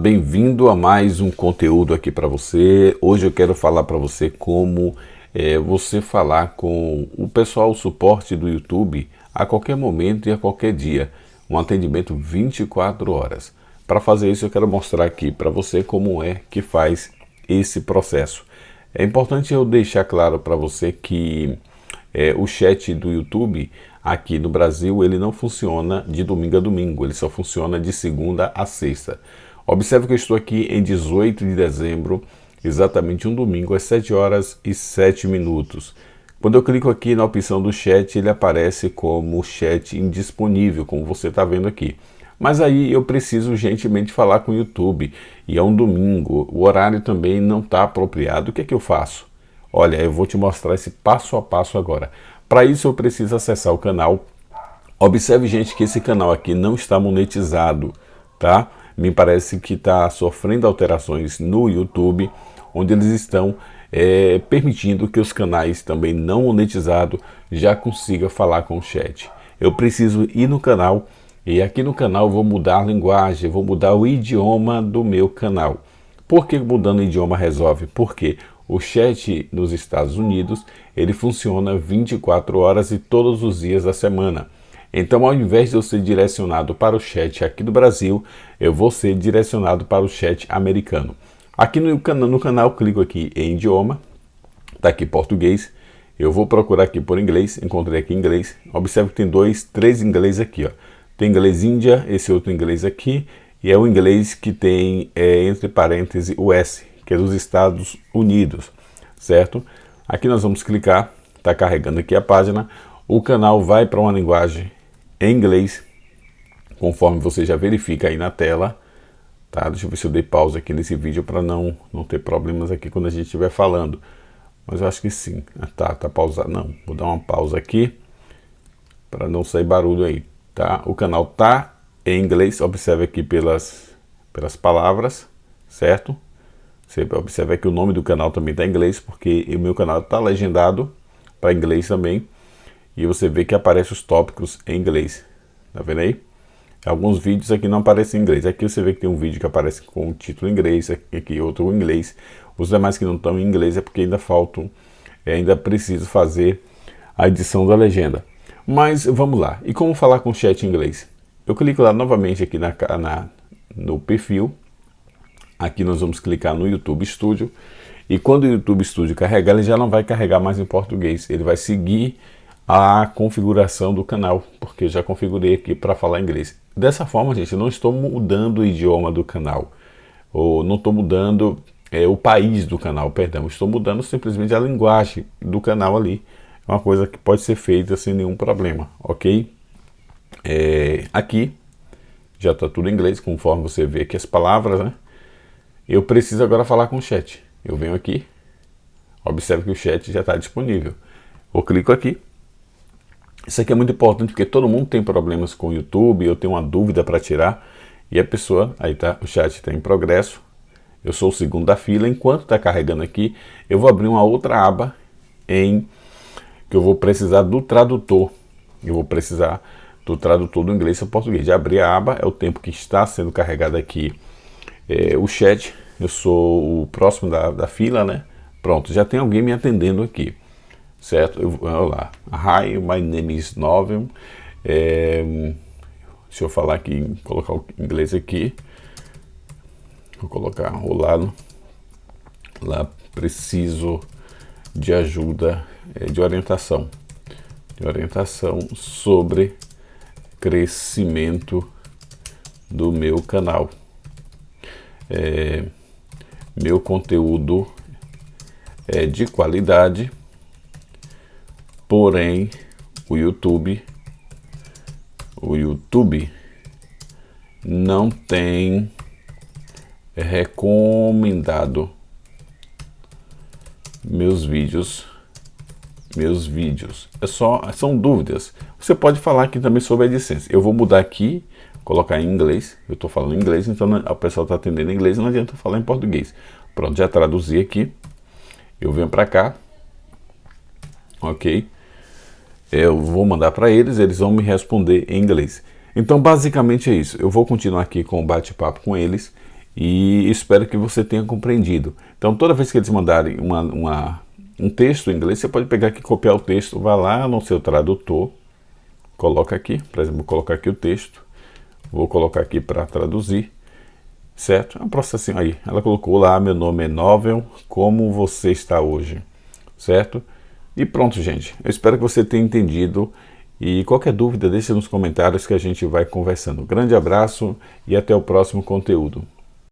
Bem-vindo a mais um conteúdo aqui para você. Hoje eu quero falar para você como você falar com o pessoal, o suporte do YouTube a qualquer momento e a qualquer dia. Um atendimento 24 horas. Para fazer isso eu quero mostrar aqui para você como é que faz esse processo. É importante eu deixar claro para você que o chat do YouTube aqui no Brasil ele não funciona de domingo a domingo, ele só funciona de segunda a sexta. Observe que eu estou aqui em 18 de dezembro, exatamente um domingo, às 7 horas e 7 minutos. Quando eu clico aqui na opção do chat, ele aparece como chat indisponível, como você está vendo aqui. Mas aí eu preciso urgentemente falar com o YouTube, e é um domingo, o horário também não está apropriado. O que é que eu faço? Olha, eu vou te mostrar esse passo a passo agora. Para isso eu preciso acessar o canal. Observe, gente, que esse canal aqui não está monetizado, tá? Me parece que está sofrendo alterações no YouTube, onde eles estão permitindo que os canais também não monetizados já consigam falar com o chat. Eu preciso ir no canal e aqui no canal vou mudar a linguagem, vou mudar o idioma do meu canal. Por que mudando o idioma resolve? Porque o chat nos Estados Unidos ele funciona 24 horas e todos os dias da semana. Então, ao invés de eu ser direcionado para o chat aqui do Brasil, eu vou ser direcionado para o chat americano. Aqui no canal, clico aqui em idioma, está aqui português, eu vou procurar aqui por inglês, encontrei aqui inglês, observe que tem três inglês aqui, ó. Tem inglês Índia, esse outro inglês aqui, e é o inglês que tem, entre parênteses, o S, que é dos Estados Unidos, certo? Aqui nós vamos clicar, está carregando aqui a página, o canal vai para uma linguagem em inglês, conforme você já verifica aí na tela, tá? Deixa eu ver se eu dei pausa aqui nesse vídeo para não ter problemas aqui quando a gente estiver falando, mas eu acho que sim. Tá pausado, não, vou dar uma pausa aqui para não sair barulho aí, tá? O canal tá em inglês, observe aqui pelas palavras, certo? Você observa que o nome do canal também está em inglês, porque o meu canal está legendado para inglês também. E você vê que aparecem os tópicos em inglês. Tá vendo aí? Alguns vídeos aqui não aparecem em inglês. Aqui você vê que tem um vídeo que aparece com o título em inglês, aqui outro em inglês. Os demais que não estão em inglês é porque ainda faltam, ainda preciso fazer a edição da legenda. Mas vamos lá. E como falar com o chat em inglês? Eu clico lá novamente aqui no perfil. Aqui nós vamos clicar no YouTube Studio. E quando o YouTube Studio carregar, ele já não vai carregar mais em português. Ele vai seguir a configuração do canal, porque eu já configurei aqui para falar inglês. Dessa forma, gente, eu não estou mudando o idioma do canal, ou não estou mudando o país do canal, perdão, estou mudando simplesmente a linguagem do canal ali. É uma coisa que pode ser feita sem nenhum problema, ok? Aqui já está tudo em inglês, conforme você vê aqui as palavras, né? Eu preciso agora falar com o chat. Eu venho aqui, observe que o chat já está disponível. Eu clico aqui. Isso aqui é muito importante porque todo mundo tem problemas com o YouTube, eu tenho uma dúvida para tirar e a pessoa, aí tá, o chat está em progresso, eu sou o segundo da fila, enquanto está carregando aqui, eu vou abrir uma outra aba que eu vou precisar do tradutor, eu vou precisar do tradutor do inglês para português. De abrir a aba, é o tempo que está sendo carregado aqui o chat, eu sou o próximo da fila, né? Pronto, já tem alguém me atendendo aqui. Certo? Vamos lá. Hi, my name is Novel. Deixa eu falar aqui, colocar o inglês aqui. Vou colocar rolado. Lá preciso de ajuda, de orientação. De orientação sobre crescimento do meu canal. Meu conteúdo é de qualidade. Porém, o YouTube não tem recomendado meus vídeos. São dúvidas. Você pode falar aqui também sobre a licença. Eu vou mudar aqui, colocar em inglês. Eu estou falando em inglês, então a pessoa está atendendo em inglês, não adianta eu falar em português. Pronto, já traduzi aqui. Eu venho para cá. Ok? Eu vou mandar para eles, eles vão me responder em inglês. Então basicamente é isso, eu vou continuar aqui com o bate-papo com eles, e espero que você tenha compreendido. Então, toda vez que eles mandarem um texto em inglês, você pode pegar aqui, copiar o texto, vai lá no seu tradutor, coloca aqui, por exemplo, vou colocar aqui o texto, vou colocar aqui para traduzir, certo? É um processinho aí. Ela colocou lá, meu nome é Novel, como você está hoje, certo? E pronto, gente. Eu espero que você tenha entendido. E qualquer dúvida, deixe nos comentários que a gente vai conversando. Grande abraço e até o próximo conteúdo.